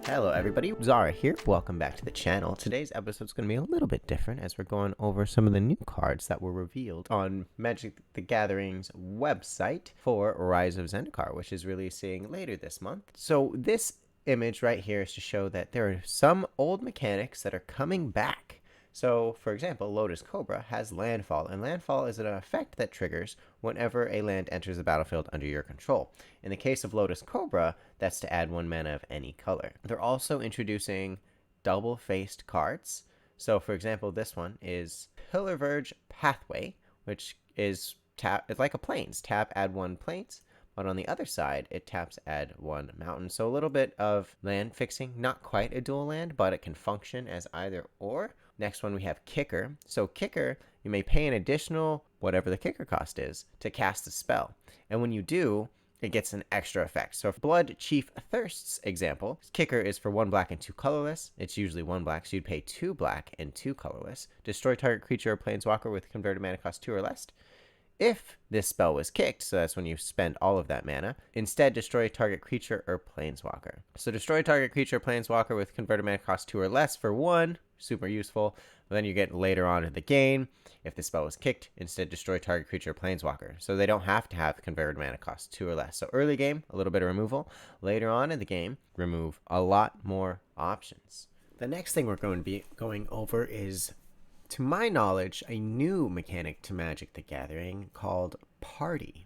Hello everybody, Zara here. Welcome back to the channel. Today's episode is going to be a little bit different as we're going over some of the new cards that were revealed on Magic the Gathering's website for Rise of Zendikar, which is releasing later this month. So this image right here is to show that there are some old mechanics that are coming back. So, for example, Lotus Cobra has Landfall, and Landfall is an effect that triggers whenever a land enters the battlefield under your control. In the case of Lotus Cobra, that's to add 1 mana of any color. They're also introducing double-faced cards. So, for example, this one is Pillarverge Pathway, which is it's like a plains. Tap, add 1 plains. But on the other side, it taps add 1 mountain. So a little bit of land fixing, not quite a dual land, but it can function as either or. Next one, we have Kicker. So Kicker, you may pay an additional, whatever the kicker cost is, to cast a spell. And when you do, it gets an extra effect. So if Blood Chief Thirsts example, Kicker is for 1 black and 2 colorless. It's usually 1 black, so you'd pay 2 black and 2 colorless. Destroy target creature or planeswalker with converted mana cost 2 or less. If this spell was kicked, so that's when you spend all of that mana, instead destroy target creature or planeswalker. So destroy target creature or planeswalker with converted mana cost 2 or less for 1, super useful. But then you get later on in the game, if the spell was kicked, instead destroy target creature or planeswalker. So they don't have to have converted mana cost 2 or less. So early game, a little bit of removal. Later on in the game, remove a lot more options. The next thing we're going to be going over is, to my knowledge, a new mechanic to Magic the Gathering called Party.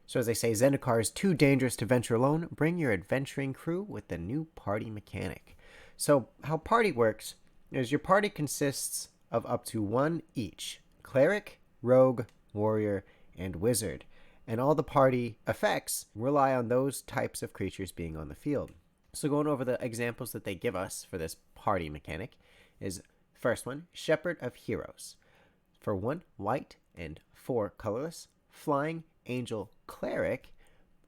So as they say, Zendikar is too dangerous to venture alone. Bring your adventuring crew with the new Party mechanic. So how Party works is your party consists of up to 1 each: Cleric, Rogue, Warrior, and Wizard. And all the party effects rely on those types of creatures being on the field. So going over the examples that they give us for this Party mechanic is, first one, Shepherd of Heroes. For 1 white and 4 colorless, Flying Angel Cleric.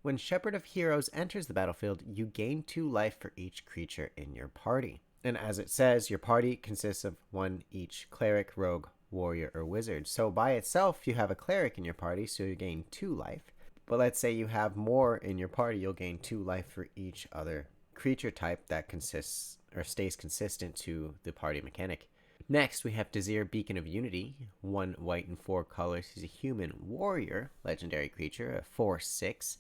When Shepherd of Heroes enters the battlefield, you gain 2 life for each creature in your party. And as it says, your party consists of 1 each Cleric, Rogue, Warrior, or Wizard. So by itself, you have a Cleric in your party, so you gain 2 life. But let's say you have more in your party, you'll gain 2 life for each other creature type that consists or stays consistent to the party mechanic. Next, we have Desir, Beacon of Unity. 1 white and 4 colors. He's a human warrior, legendary creature, a 4/6.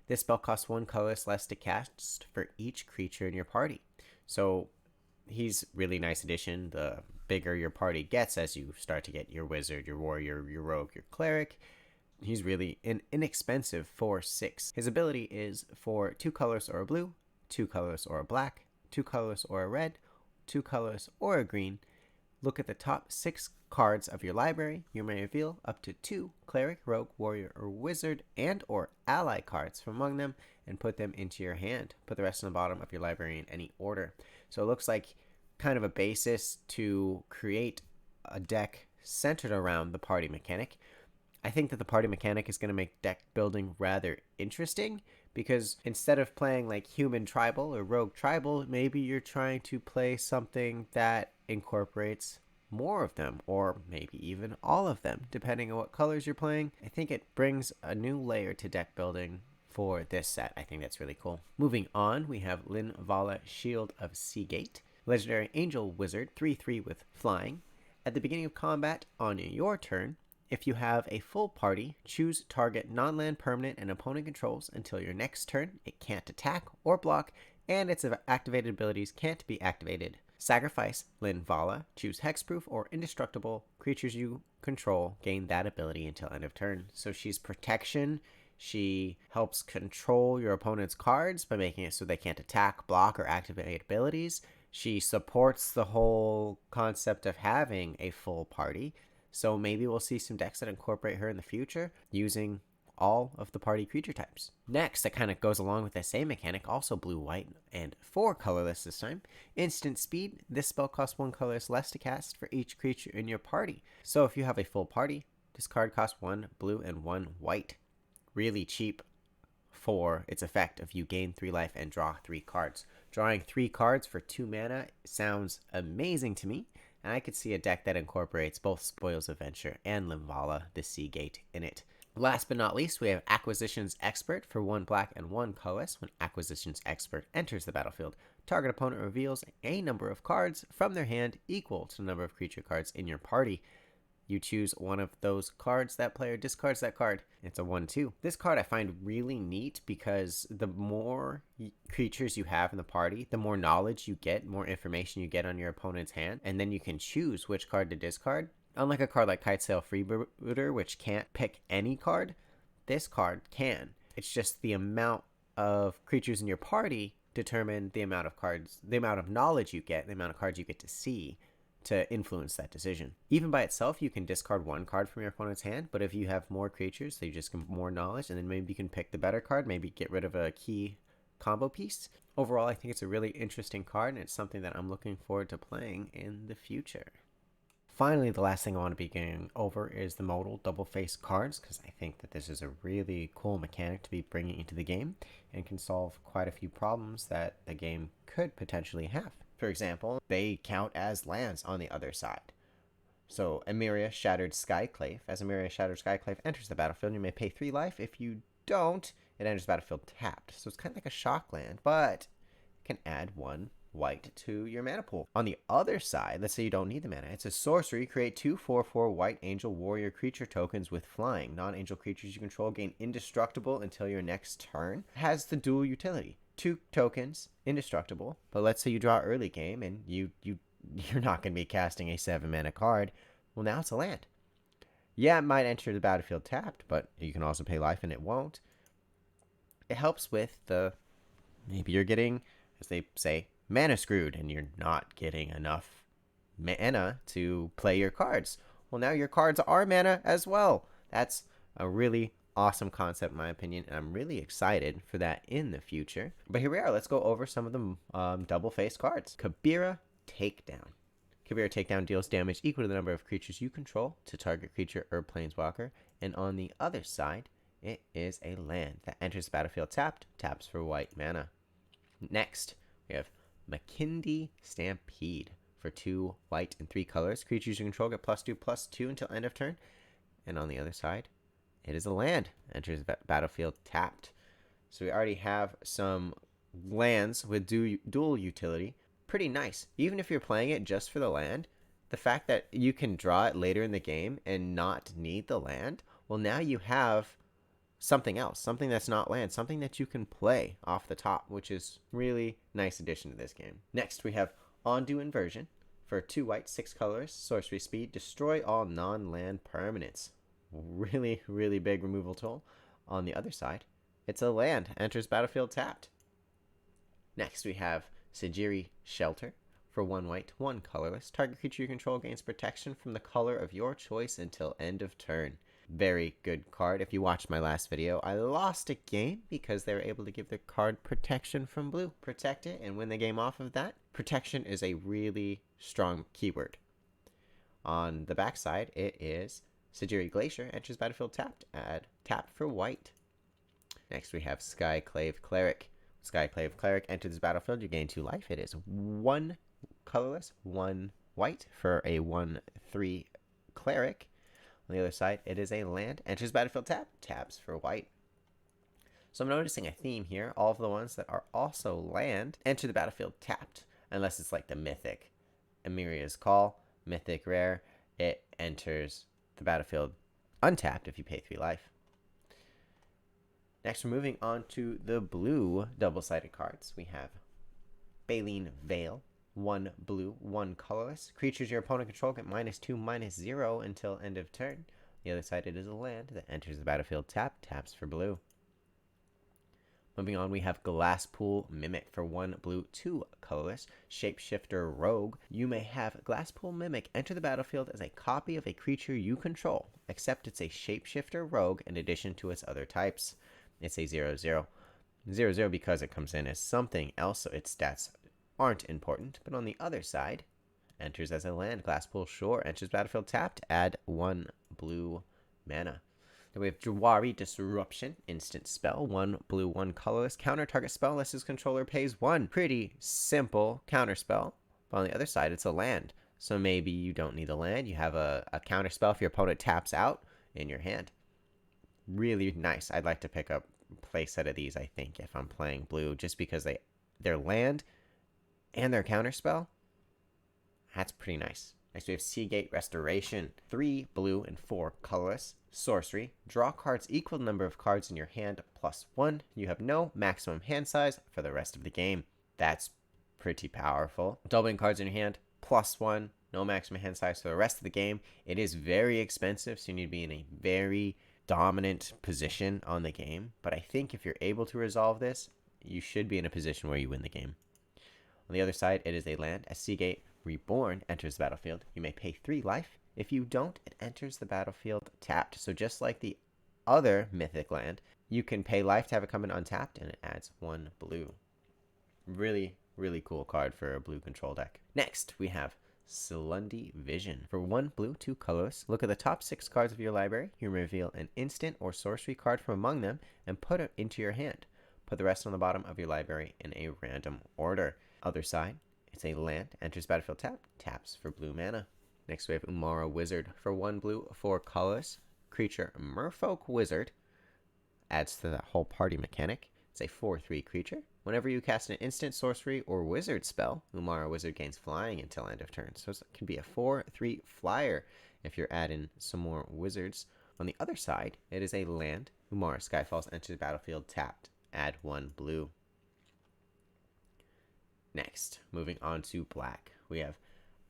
This spell costs 1 colorless less to cast for each creature in your party. So he's really nice addition. The bigger your party gets as you start to get your wizard, your warrior, your rogue, your cleric. He's really an inexpensive 4/6. His ability is for 2 colors or a blue, 2 colors or a black, 2 colors or a red, 2 colors or a green. Look at the top 6 cards of your library. You may reveal up to 2 Cleric, Rogue, Warrior, or Wizard and or ally cards from among them and put them into your hand. Put the rest on the bottom of your library in any order. So it looks like kind of a basis to create a deck centered around the party mechanic. I think that the party mechanic is going to make deck building rather interesting, because instead of playing like human tribal or rogue tribal, maybe you're trying to play something that incorporates more of them, or maybe even all of them, depending on what colors you're playing. I think it brings a new layer to deck building for this set. I think that's really cool. Moving on, we have Linvala, Shield of Seagate. Legendary Angel Wizard, 3/3 with flying. At the beginning of combat on your turn, if you have a full party, choose target non-land permanent and opponent controls until your next turn. It can't attack or block, and its activated abilities can't be activated. Sacrifice Linvala. Choose hexproof or indestructible. Creatures you control gain that ability until end of turn. So she's protection. She helps control your opponent's cards by making it so they can't attack, block, or activate abilities. She supports the whole concept of having a full party. So maybe we'll see some decks that incorporate her in the future using all of the party creature types. Next, that kind of goes along with the same mechanic, also blue, white, and 4 colorless this time. Instant Speed. This spell costs 1 colorless less to cast for each creature in your party. So if you have a full party, this card costs 1 blue and 1 white. Really cheap for its effect of you gain 3 life and draw 3 cards. Drawing 3 cards for 2 mana sounds amazing to me, and I could see a deck that incorporates both Spoils of Venture and Linvala, the Seagate, in it. Last but not least, we have Acquisitions Expert for 1 black and 1 colorless. When Acquisitions Expert enters the battlefield, target opponent reveals a number of cards from their hand equal to the number of creature cards in your party. You choose one of those cards, that player discards that card. It's a 1/2. This card I find really neat because the more creatures you have in the party, the more knowledge you get, more information you get on your opponent's hand, and then you can choose which card to discard. Unlike a card like Kitesail Freebooter, which can't pick any card, this card can. It's just the amount of creatures in your party determine the amount of cards, the amount of knowledge you get, the amount of cards you get to see to influence that decision. Even by itself, you can discard 1 card from your opponent's hand, but if you have more creatures, so you just get more knowledge, and then maybe you can pick the better card, maybe get rid of a key combo piece. Overall, I think it's a really interesting card, and it's something that I'm looking forward to playing in the future. Finally, the last thing I want to be going over is the modal double face cards, because I think that this is a really cool mechanic to be bringing into the game and can solve quite a few problems that the game could potentially have. For example, they count as lands on the other side. So Emeria Shattered Skyclave. As Emeria Shattered Skyclave enters the battlefield, you may pay 3 life. If you don't, it enters the battlefield tapped. So it's kind of like a shock land, but it can add 1 white to your mana pool. On the other side, let's say you don't need the mana. It's a sorcery. Create 2 4/4 white angel warrior creature tokens with flying. Non-angel creatures you control gain indestructible until your next turn. It has the dual utility. 2 tokens, indestructible. But let's say you draw early game and you're not going to be casting a 7 mana card. Well, now it's a land. Yeah, it might enter the battlefield tapped, but you can also pay life and it won't. It helps with maybe you're getting, as they say, mana screwed, and you're not getting enough mana to play your cards. Well, now your cards are mana as well. That's a really awesome concept in my opinion, and I'm really excited for that in the future. But here we are. Let's go over some of the double face cards. Kabira Takedown. Kabira Takedown deals damage equal to the number of creatures you control to target creature or planeswalker, and on the other side, it is a land that enters the battlefield tapped, taps for white mana. Next, we have Makindi Stampede for 2 white and 3 colors. Creatures you control get +2/+2 until end of turn. And on the other side, it is a land. Enters the battlefield tapped. So we already have some lands with dual utility. Pretty nice. Even if you're playing it just for the land, the fact that you can draw it later in the game and not need the land, well, now you have something else, something that's not land, something that you can play off the top, which is really nice addition to this game. Next, we have Ondu Inversion for 2 white, 6 colors, sorcery speed, destroy all non-land permanents. Really, really big removal tool. On the other side, it's a land, enters battlefield tapped. Next, we have Sejiri Shelter for 1 white, 1 colorless. Target creature you control gains protection from the color of your choice until end of turn. Very good card. If you watched my last video, I lost a game because they were able to give their card protection from blue. Protect it and win the game off of that. Protection is a really strong keyword. On the backside, it is Sejiri Glacier, enters battlefield tapped, add tap for white. Next we have Skyclave Cleric. Skyclave Cleric enters the battlefield, you gain 2 life. It is 1 colorless, 1 white for a 1/3 Cleric. On the other side, it is a land, enters battlefield tapped, taps for white. So I'm noticing a theme here. All of the ones that are also land enter the battlefield tapped, unless it's like the mythic Emeria's Call, mythic rare. It enters the battlefield untapped if you pay 3 life. Next, we're moving on to the blue double-sided cards. We have Baleen Veil, 1 blue, 1 colorless. Creatures your opponent control get -2/-0 until end of turn. The other side, it is a land that enters the battlefield tapped, taps for blue. Moving on, we have Glasspool Mimic for 1 blue, 2 colorless. Shapeshifter Rogue. You may have Glasspool Mimic enter the battlefield as a copy of a creature you control, except it's a Shapeshifter Rogue in addition to its other types. It's a 0/0. 0/0 because it comes in as something else, so its stats aren't important. But on the other side, enters as a land. Glasspool Shore enters battlefield tapped, add 1 blue mana. Then we have Jwari Disruption, instant spell, 1 blue, 1 colorless. Counter target spell unless his controller pays 1. Pretty simple counter spell. But on the other side, it's a land. So maybe you don't need a land. You have a counter spell if your opponent taps out in your hand. really nice. I'd like to pick up a play set of these, I think, if I'm playing blue, just because their land and their counterspell, that's pretty nice. Next we have Seagate Restoration. 3 blue and 4 colorless. Sorcery. Draw cards equal to the number of cards in your hand plus 1. You have no maximum hand size for the rest of the game. That's pretty powerful. Doubling cards in your hand plus 1. No maximum hand size for the rest of the game. It is very expensive, so you need to be in a very dominant position on the game. But I think if you're able to resolve this, you should be in a position where you win the game. On the other side, it is a land. As Seagate Reborn enters the battlefield, you may pay 3 life. If you don't, it enters the battlefield tapped. So just like the other mythic land, you can pay life to have it come in untapped, and it adds 1 blue. Really, really cool card for a blue control deck. Next, we have Slundi Vision. For 1 blue, 2 colorless, look at the top 6 cards of your library. You reveal an instant or sorcery card from among them and put it into your hand. Put the rest on the bottom of your library in a random order. Other side, it's a land, enters battlefield tapped, taps for blue mana. Next we have Umara Wizard. For 1 blue, 4 colorless, creature Merfolk Wizard. Adds to the whole party mechanic. It's a 4/3 creature. Whenever you cast an instant, sorcery, or wizard spell, Umara Wizard gains flying until end of turn. So it can be a 4/3 flyer if you're adding some more wizards. On the other side, it is a land. Umara Skyfalls enters the battlefield tapped. Add 1 blue. Next, moving on to black, we have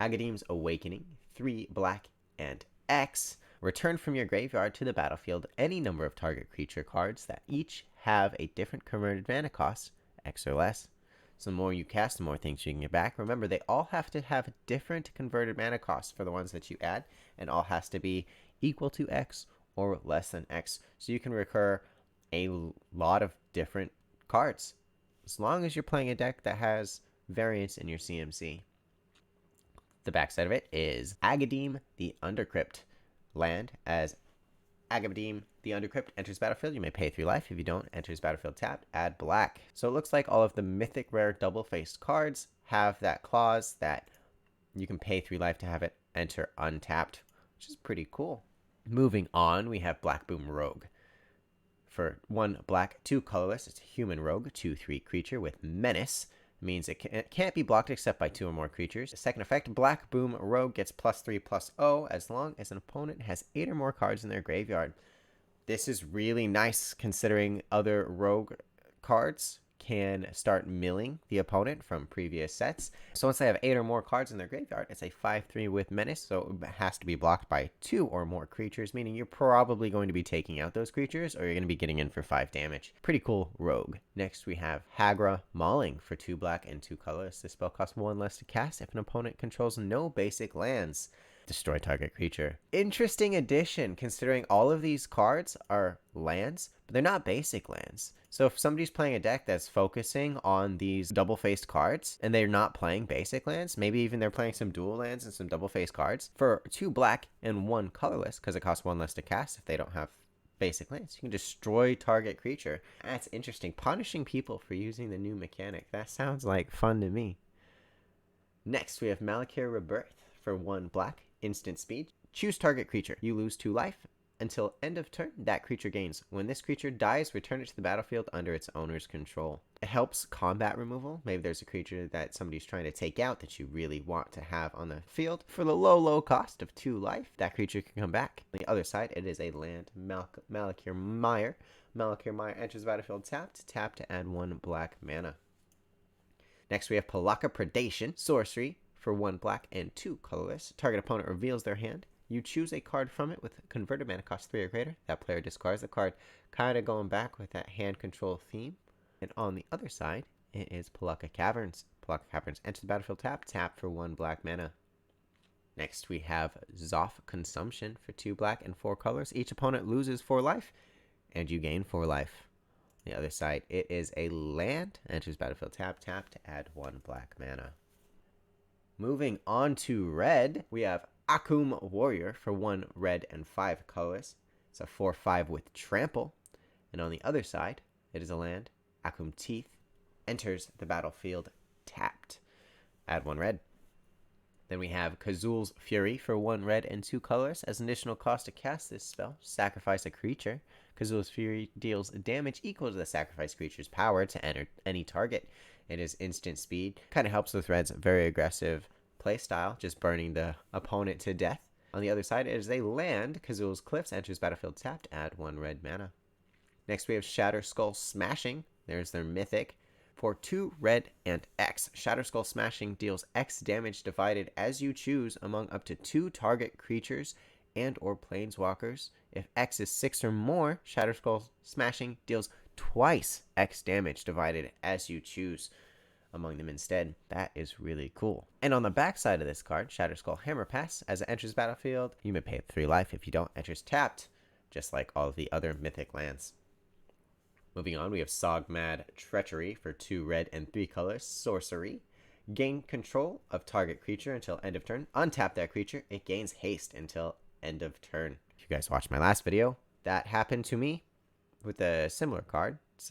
Agadeem's Awakening. 3 black and X. Return from your graveyard to the battlefield any number of target creature cards that each have a different converted mana cost, X or less. So the more you cast, the more things you can get back. Remember, they all have to have different converted mana costs for the ones that you add, and all has to be equal to X or less than X. So you can recur a lot of different cards, as long as you're playing a deck that has variance in your CMC. The backside of it is Agadeem the Undercrypt. Land. As Agadeem the Undercrypt enters battlefield, you may pay 3 life. If you don't, enters battlefield tapped, add black. So it looks like all of the mythic rare double-faced cards have that clause that you can pay 3 life to have it enter untapped, which is pretty cool. Moving on, we have Blackboom Rogue. For 1 black, 2 colorless, it's a human rogue, 2/3 creature with menace. Means it can't be blocked except by 2 or more creatures. Second effect, Blackboom Rogue gets +3/+0 as long as an opponent has 8 or more cards in their graveyard. This is really nice considering other rogue cards can start milling the opponent from previous sets. So once they have 8 or more cards in their graveyard, it's a 5/3 with menace, so it has to be blocked by 2 or more creatures, meaning you're probably going to be taking out those creatures, or you're going to be getting in for 5 damage. Pretty cool rogue. Next we have Hagra Mauling. For 2 black and 2 colorless. This spell costs 1 less to cast if an opponent controls no basic lands. Destroy target creature. Interesting addition, considering all of these cards are lands, but they're not basic lands. So if somebody's playing a deck that's focusing on these double-faced cards, and they're not playing basic lands, maybe even they're playing some dual lands and some double-faced cards, for 2 black and 1 colorless, because it costs 1 less to cast if they don't have basic lands, you can destroy target creature. That's interesting. Punishing people for using the new mechanic. That sounds like fun to me. Next, we have Malakir Rebirth. For 1 black, instant speed. Choose target creature. You lose 2 life. Until end of turn, that creature gains. When this creature dies, return it to the battlefield under its owner's control. It helps combat removal. Maybe there's a creature that somebody's trying to take out that you really want to have on the field. For the low cost of 2 life, that creature can come back. On the other side, it is a land, Malakir Mire. Malakir Mire enters the battlefield tapped. Tap to add 1 black mana. Next, we have Pelakka Predation. Sorcery. For 1 black and 2 colorless, target opponent reveals their hand. You choose a card from it with converted mana cost 3 or greater. That player discards the card, kind of going back with that hand control theme. And on the other side, it is Pelakka Caverns. Pelakka Caverns enter the battlefield tap for 1 black mana. Next, we have Zoth Consumption. For 2 black and 4 colors. Each opponent loses 4 life, and you gain 4 life. On the other side, it is a land. Enters battlefield tap to add 1 black mana. Moving on to red, we have Akoum Warrior. For 1 red and 5 colorless. It's a 4/5 with trample. And on the other side, it is a land, Akoum Teeth. Enters the battlefield tapped. Add 1 red. Then we have Kazul's Fury for 1 red and 2 colors. As an additional cost to cast this spell, sacrifice a creature. Kazul's Fury deals damage equal to the sacrificed creature's power to enter any target. It is instant speed. Kind of helps with Red's very aggressive playstyle, just burning the opponent to death. On the other side, it is a land. Kazul's Cliffs enters battlefield tapped. Add 1 red mana. Next, we have Shatterskull Smashing. There's their mythic. For 2 red and X, Shatterskull Smashing deals X damage divided as you choose among up to 2 target creatures and or planeswalkers. If X is 6 or more, Shatterskull Smashing deals twice X damage divided as you choose among them instead. That is really cool. And on the back side of this card, Shatterskull Hammerpass, as it enters battlefield, you may pay 3 life. If you don't, enters tapped, just like all of the other mythic lands. Moving on, we have Sogmad Treachery for 2 red and 3 colors. Sorcery. Gain control of target creature until end of turn. Untap that creature. It gains haste until end of turn. If you guys watched my last video, that happened to me with a similar card. It's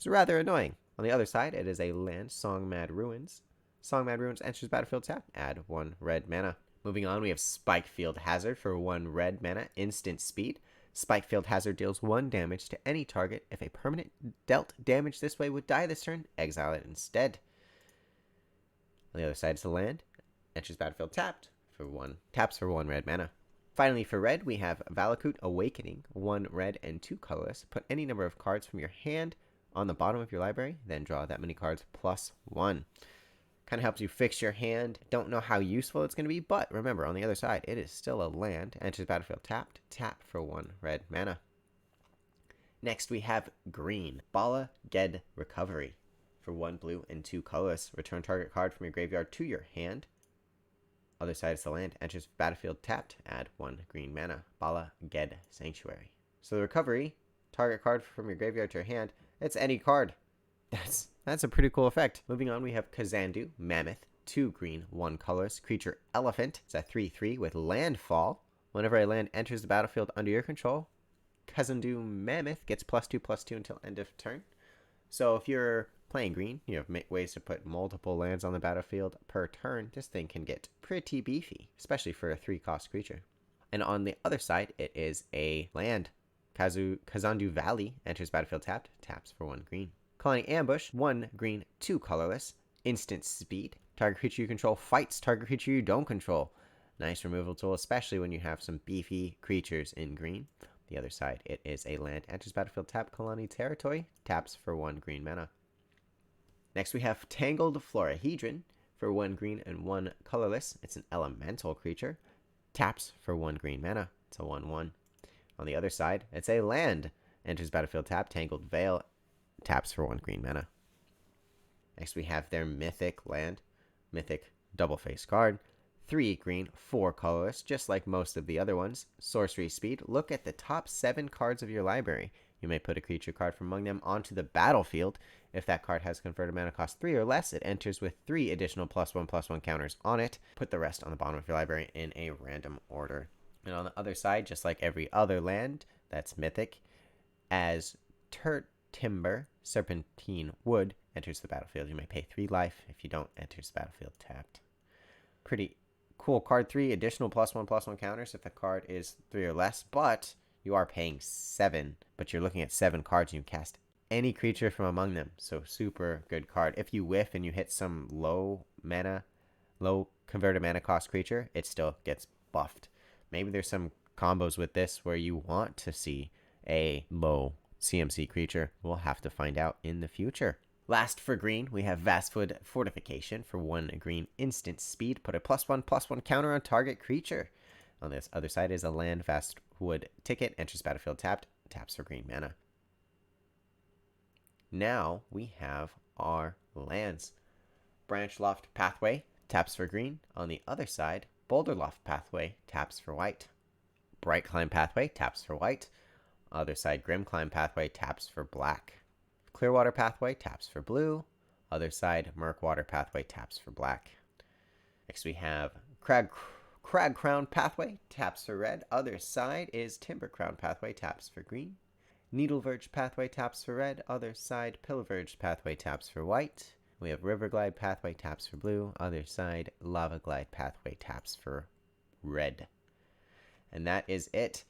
rather annoying. On the other side, it is a land, Sogmad Ruins. Sogmad Ruins enters battlefield tap. Add 1 red mana. Moving on, we have Spikefield Hazard for 1 red mana. Instant speed. Spikefield Hazard deals 1 damage to any target. If a permanent dealt damage this way would die this turn, exile it instead. On the other side is the land. Enters battlefield tapped for 1. Taps for 1 red mana. Finally, for red, we have Valakut Awakening, 1 red and 2 colorless. Put any number of cards from your hand on the bottom of your library, then draw that many cards plus 1. Kind of helps you fix your hand. Don't know how useful it's going to be, but remember, on the other side, it is still a land. Enters battlefield tapped. Tap for 1 red mana. Next, we have green. Bala Ged Recovery. For 1 blue and 2 colorless. Return target card from your graveyard to your hand. Other side is the land. Enters battlefield tapped. Add 1 green mana. Bala Ged Sanctuary. So the recovery, target card from your graveyard to your hand, it's any card. That's a pretty cool effect. Moving on, we have Kazandu Mammoth, 2 green, 1 colorless. Creature Elephant. It's a 3/3 with landfall. Whenever a land enters the battlefield under your control, Kazandu Mammoth gets +2/+2 until end of turn. So if you're playing green, you have ways to put multiple lands on the battlefield per turn. This thing can get pretty beefy, especially for a 3-cost creature. And on the other side, it is a land. Kazandu Valley enters battlefield tapped. Taps for 1 green. Kalani Ambush, 1 green, 2 colorless. Instant speed. Target creature you control fights target creature you don't control. Nice removal tool, especially when you have some beefy creatures in green. The other side, it is a land. Enters battlefield tap. Kalani Territory. Taps for 1 green mana. Next, we have Tangled Florahedron for 1 green and 1 colorless. It's an elemental creature. Taps for 1 green mana. It's a 1/1. On the other side, it's a land. Enters battlefield tap. Tangled Veil. Taps for 1 green mana. Next, we have their mythic land. Mythic double face card. 3 green, 4 colorless, just like most of the other ones. Sorcery speed. Look at the top 7 cards of your library. You may put a creature card from among them onto the battlefield. If that card has converted mana cost 3 or less, it enters with 3 additional +1/+1 counters on it. Put the rest on the bottom of your library in a random order. And on the other side, just like every other land that's mythic, as Timber, Serpentine Wood enters the battlefield. You may pay 3 life. If you don't, enters the battlefield tapped. Pretty cool card. 3 additional +1/+1 counters if the card is 3 or less, but you are paying 7. But you're looking at 7 cards and you cast any creature from among them. So super good card. If you whiff and you hit some low converted mana cost creature, it still gets buffed. Maybe there's some combos with this where you want to see a low CMC creature. We'll have to find out in the future. Last for green, we have Vastwood Fortification for 1 green instant speed. Put a +1/+1 counter on target creature. On this other side is a land Vastwood Ticket. Enters battlefield tapped. Taps for green mana. Now we have our lands. Branchloft Pathway. Taps for green. On the other side, Boulderloft Pathway. Taps for white. Brightclimb Pathway. Taps for white. Other side, Grimclimb Pathway. Taps for black. Clearwater Pathway. Taps for blue. Other side, Murkwater Pathway. Taps for black. Next we have Cragcrown Pathway. Taps for red. Other side is Timbercrown Pathway. Taps for green. Needleverge Pathway. Taps for red. Other side, Pillverge Pathway. Taps for white. We have River Glide Pathway taps for blue. Other side, Lava Glide Pathway taps for red. And that is it.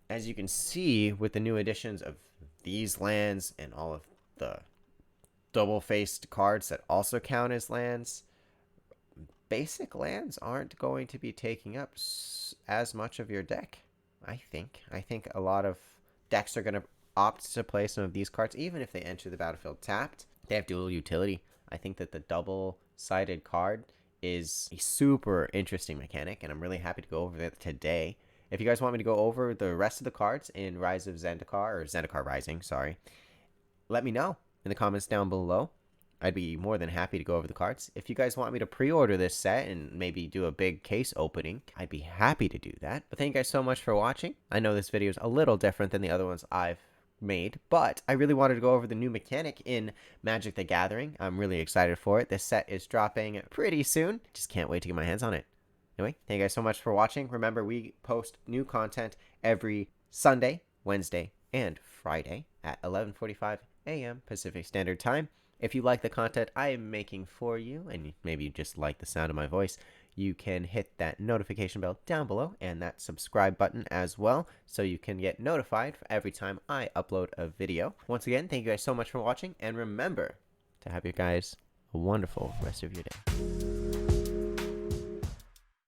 As you can see, with the new additions of these lands and all of the double-faced cards that also count as lands, basic lands aren't going to be taking up as much of your deck, I think. I think a lot of decks are going to opt to play some of these cards, even if they enter the battlefield tapped. They have dual utility. I think that the double-sided card is a super interesting mechanic, and I'm really happy to go over that today. If you guys want me to go over the rest of the cards in Rise of Zendikar, or Zendikar Rising, sorry, let me know in the comments down below. I'd be more than happy to go over the cards. If you guys want me to pre-order this set and maybe do a big case opening, I'd be happy to do that. But thank you guys so much for watching. I know this video is a little different than the other ones I've made, but I really wanted to go over the new mechanic in Magic the Gathering. I'm really excited for it. This set is dropping pretty soon. Just can't wait to get my hands on it. Anyway, thank you guys so much for watching. Remember, we post new content every Sunday, Wednesday, and Friday at 11:45 a.m. Pacific Standard Time. If you like the content I am making for you, and maybe you just like the sound of my voice, you can hit that notification bell down below and that subscribe button as well, so you can get notified for every time I upload a video. Once again, thank you guys so much for watching, and remember to have you guys a wonderful rest of your day.